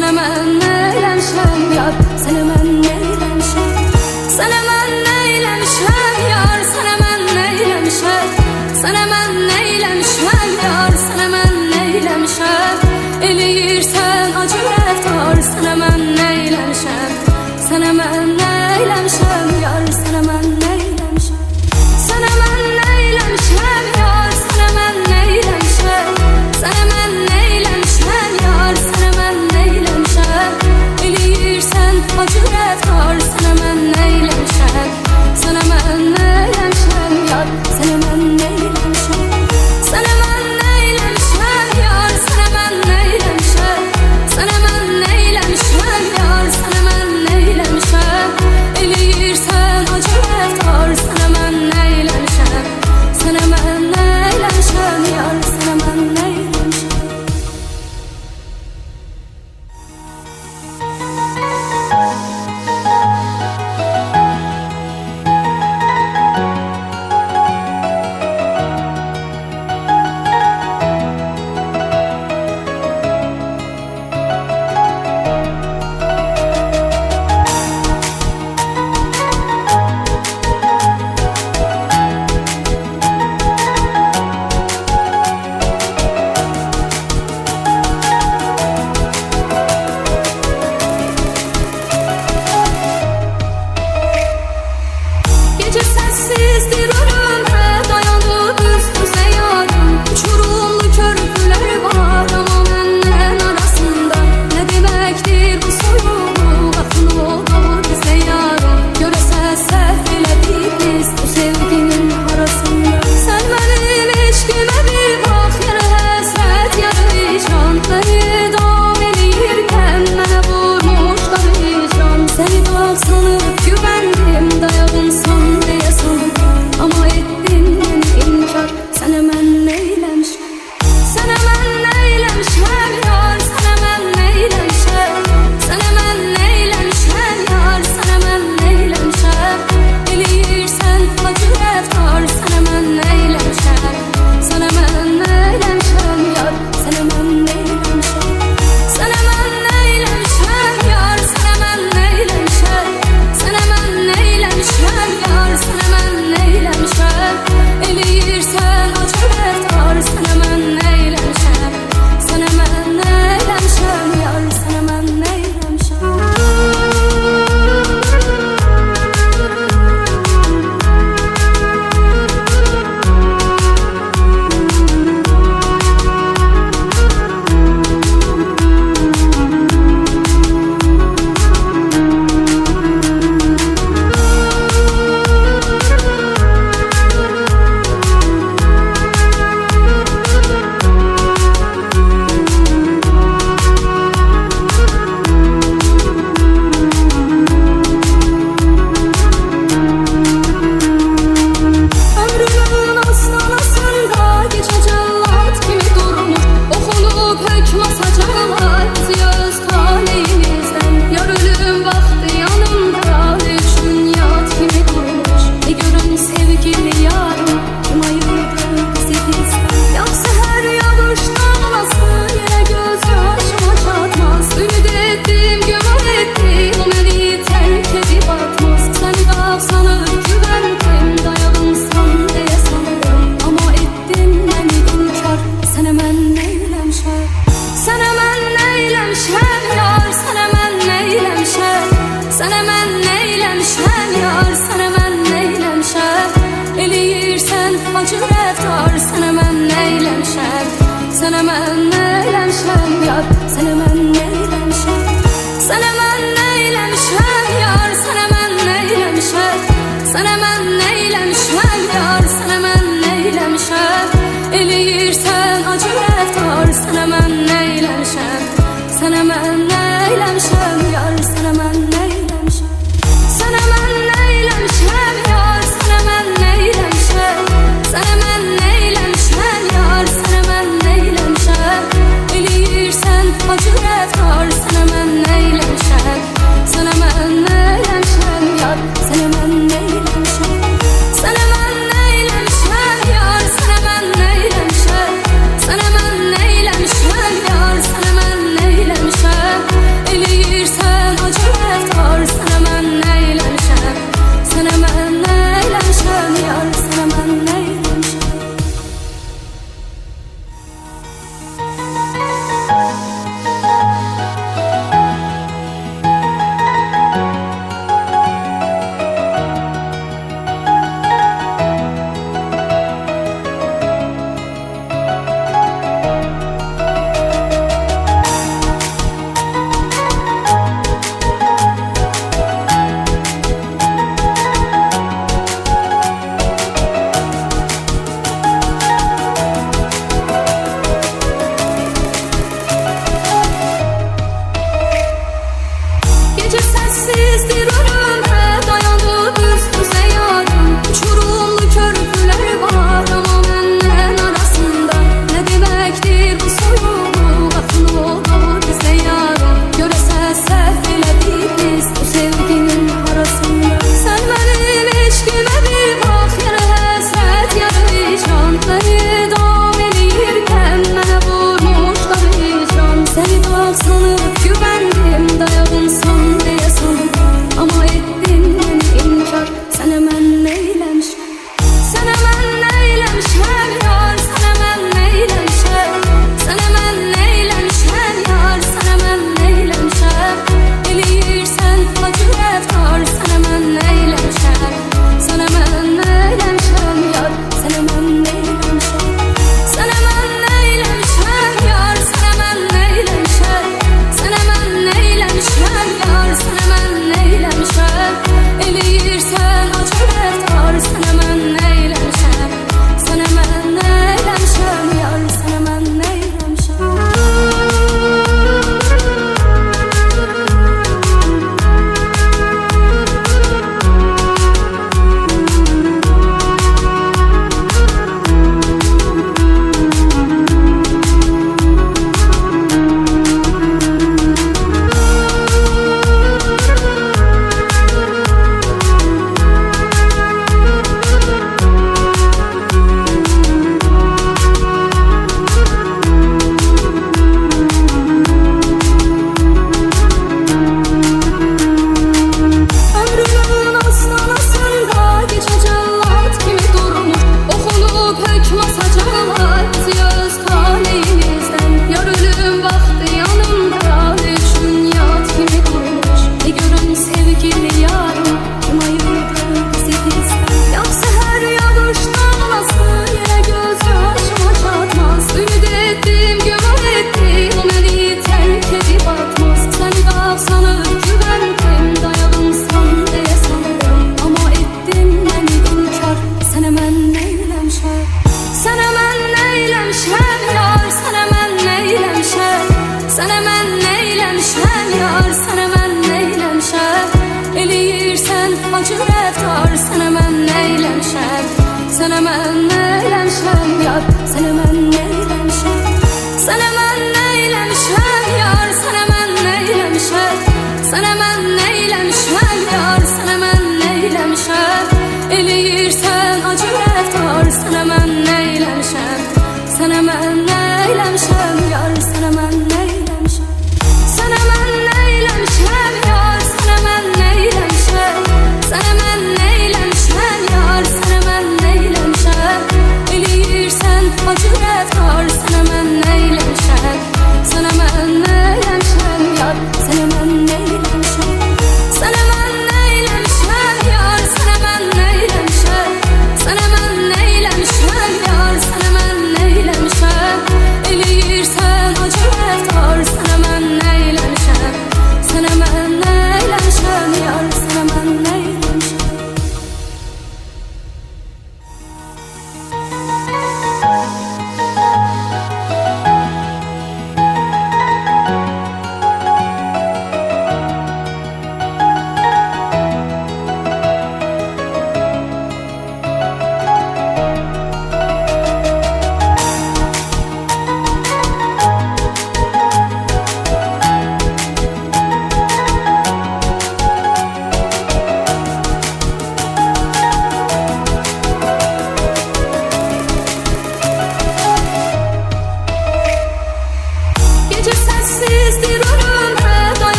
Sənə mən neyləmişəm yar, sənə mən neyləmişəm. Sənə mən neyləmişəm yar, sənə mən neyləmişəm. Sənə mən neyləmişəm yar, sənə mən neyləmişəm. Eləyirsən acı rəftar, sənə mən neyləmişəm. Sənə mən neyləmişəm yar, sənə mən neyləmişəm. Sənə mən neyləmişəm yar, sənə mən neyləmişəm. Sənə mən neyləmişəm yar, sənə mən neyləmişəm. Eləyirsən acı rəftar, sənə mən neyləmişəm. Sənə mən neyləmişəm yar, sənə mən neyləmişəm. Sənə mən neyləmişəm yar, sənə mən neyləmişəm. Sənə mən neyləmişəm yar, sənə mən neyləmişəm. Eləyirsən acı rəftar, sənə mən neyləmişəm. Sənə mən neyləmişəm yar, sənə mən neyləmişəm. Gece sessizdir ölüme dayanıp üst-üze yarım. Uçurumlu körpüler var ama benden arasında. Ne demektir bu soyuluk, akın olur bize yarım. Görese səhv elədik biz bu sevginin arasında. Sen benim eşkime bir bak, yine həsrət yarayacağım. Beni dam eləyirkən mənə vurmuşlar hicran. Seni dağ sanıp güvendim, dayağınsan diye sandım. Ama ettin beni inkar, sənə mən neyləmişəm. Sənə mən neyləmişəm yar, sənə mən neyləmişəm. Sənə mən neyləmişəm yar, sənə mən neyləmişəm. Eləyirsən acı rəftar, sənə mən neyləmişəm. Sənə mən neyləmişəm yar, sənə mən neyləmişəm. Sənə mən neyləmişəm yar, sənə mən neyləmişəm. Sənə mən neyləmişəm yar, sənə mən neyləmişəm. Eləyirsən acı rəftar, sənə mən neyləmişəm. Sənə mən neyləmişəm yar, sənə mən neyləmişəm. Ömrümün aslanasında gece cellat gibi durmuş. Okunup hükm asacaklar bizi öz talihimizden. Yar ölüm vakti yanımda üç gün yat gibi durmuş. Ne görün sevgili yarım, kim ayırdı bizi bizden. Yoksa her yağış damlası yine göz yaşıma çatmaz. Ümit ettim, güman ettim, o beni terk edip atmaz. Seni dağ sanıp güvendim, dayağınsan diye sanırım. Ama ettin beni inkar, sənə mən neyləmişəm. Sənə mən neyləmişəm yar, sənə mən neyləmişəm. Sənə mən neyləmişəm yar, sənə mən neyləmişəm. Eləyirsən acı rəftar, sənə mən neyləmişəm. Sənə mən neyləmişəm yar, sənə mən neyləmişəm. Sənə mən neyləmişəm yar, sənə mən neyləmişəm. Sənə mən neyləmişəm yar, sənə mən neyləmişəm. Eləyirsən acı rəftar, sənə mən neyləmişəm. Sənə mən neyləmişəm yar, sənə mən neyləmişəm.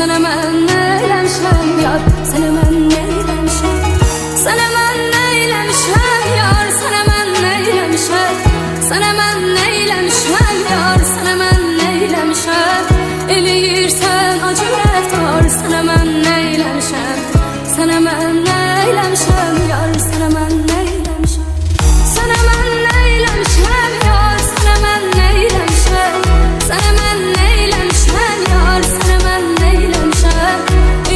Sənə mən neyləmişəm yar, sənə mən neyləmişəm. Sənə mən neyləmişəm yar, sənə mən neyləmişəm. Sənə mən neyləmişəm yar, sənə mən neyləmişəm. Eləyirsən acı rəftar, sənə mən neyləmişəm. Sənə mən neyləmişəm yar, sənə mən neyləmişəm. Sənə mən neyləmişəm yar, sənə mən neyləmişəm. Sənə mən neyləmişəm yar, sənə mən neyləmişəm.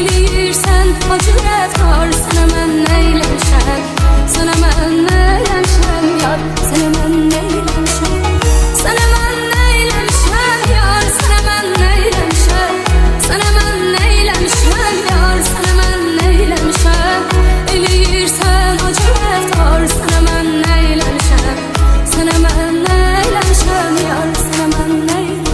Eləyirsən acı rəftar, sənə mən neyləmişəm. Sənə mən neyləmişəm yar, sənə mən neyləmişəm. Sənə mən neyləmişəm yar, sənə mən neyləmişəm. Sənə mən neyləmişəm yar, sənə mən neyləmişəm. Eləyirsən acı rəftar, sənə mən neyləmişəm. Sənə mən neyləmişəm yar, sənə mən neyləmişəm.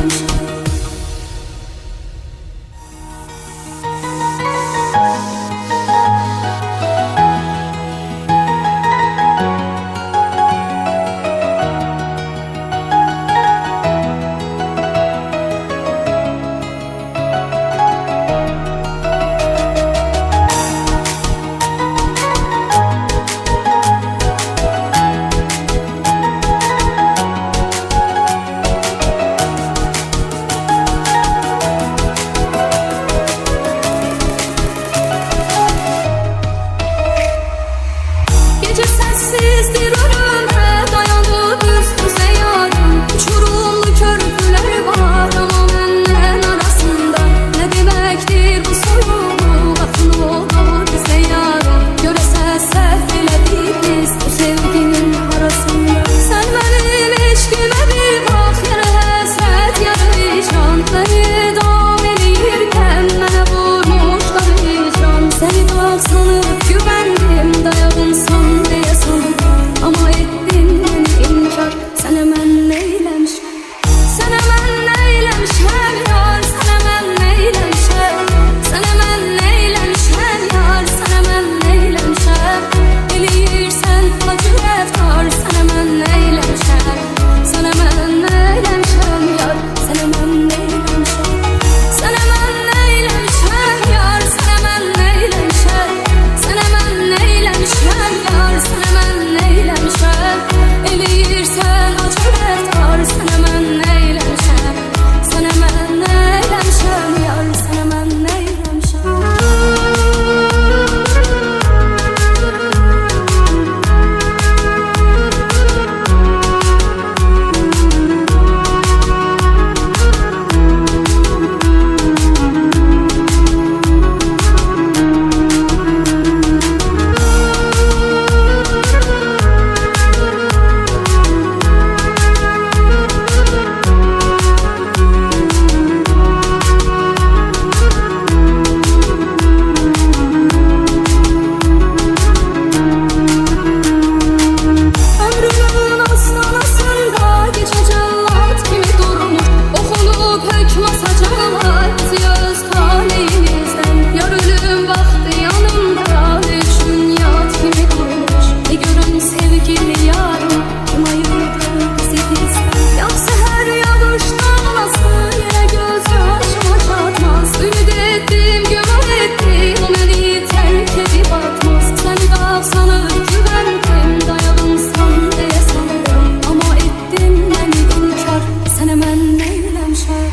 Gece sessizdir ölüme dayandı üstüze yarım. Uçurumlu körpüler var ama benden arasında. Ne demektir bu soyuluk, akıl oldu bize yarım. Görese səhv elədik biz bu sevginin arasında. Sen benim eşkime bir bak, yarı həsrət yarı vicdan. Beni dam eləyirken mənə vurmuşlar hicran. Seni dağ sanıp güvendim, dayağımsan diye sandım. Ama ettin beni inkar, sənə mən neyləmişəm. Sənə mən neyləmişəm yar, sənə mən neyləmişəm. Sənə mən neyləmişəm yar, sənə mən neyləmişəm. Eləyirsən acı rəftar, sənə mən neyləmişəm. Sənə mən neyləmişəm yar, sənə mən neyləmişəm. Sənə mən neyləmişəm yar, sənə mən neyləmişəm. Sənə mən neyləmişəm yar, sənə mən neyləmişəm. Eləyirsən acı rəftar, sənə mən neyləmişəm. Sənə mən neyləmişəm yar, sənə mən neyləmişəm. Ömrümün astanasında gece cellat gibi durmuş. Oxunub hökm asacaqlar bizi öz taleyimizdən. Yar ölüm vaxtı yanımda üçün yad kimi durmuş. Ne görüm sevgili yarım, kim ayırdı bizi bizdən. Yağ səhər yağış damlası yerə göz yaşıma çatmaz. Ümid etdim, güman etdim, o məni tərk edib atmaz. Səni dağ sanıb güvəndim, dayağımsan deyə sanırım. Ama ettin məni inkar, sənə mən neyləmişəm.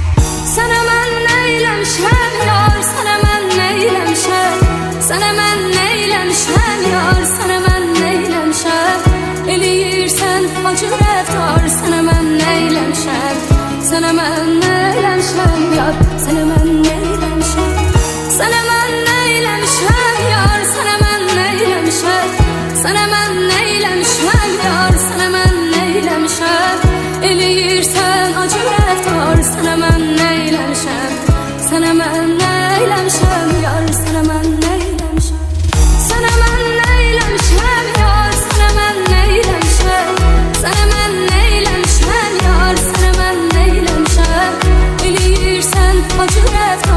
Sənə mən neyləmişəm yar, sənə mən neyləmişəm. Sənə mən neyləmişəm yar, sənə mən neyləmişəm. Eləyirsən acı rəftar, sənə mən neyləmişəm. Sənə mən neyləmişəm yar, sənə mən neyləmişəm. Sənə mən neyləmişəm yar, sənə mən neyləmişəm. Sənə mən neyləmişəm yar, sənə mən neyləmişəm. Eləyirsən acı rəftar, sənə mən neyləmişəm. Sənə mən neyləmişəm yar, sənə mən neyləmişəm. Sənə mən neyləmişəm yar, sənə mən neyləmişəm. Sənə mən neyləmişəm yar, sənə mən neyləmişəm. Eləyirsən acı rəftar.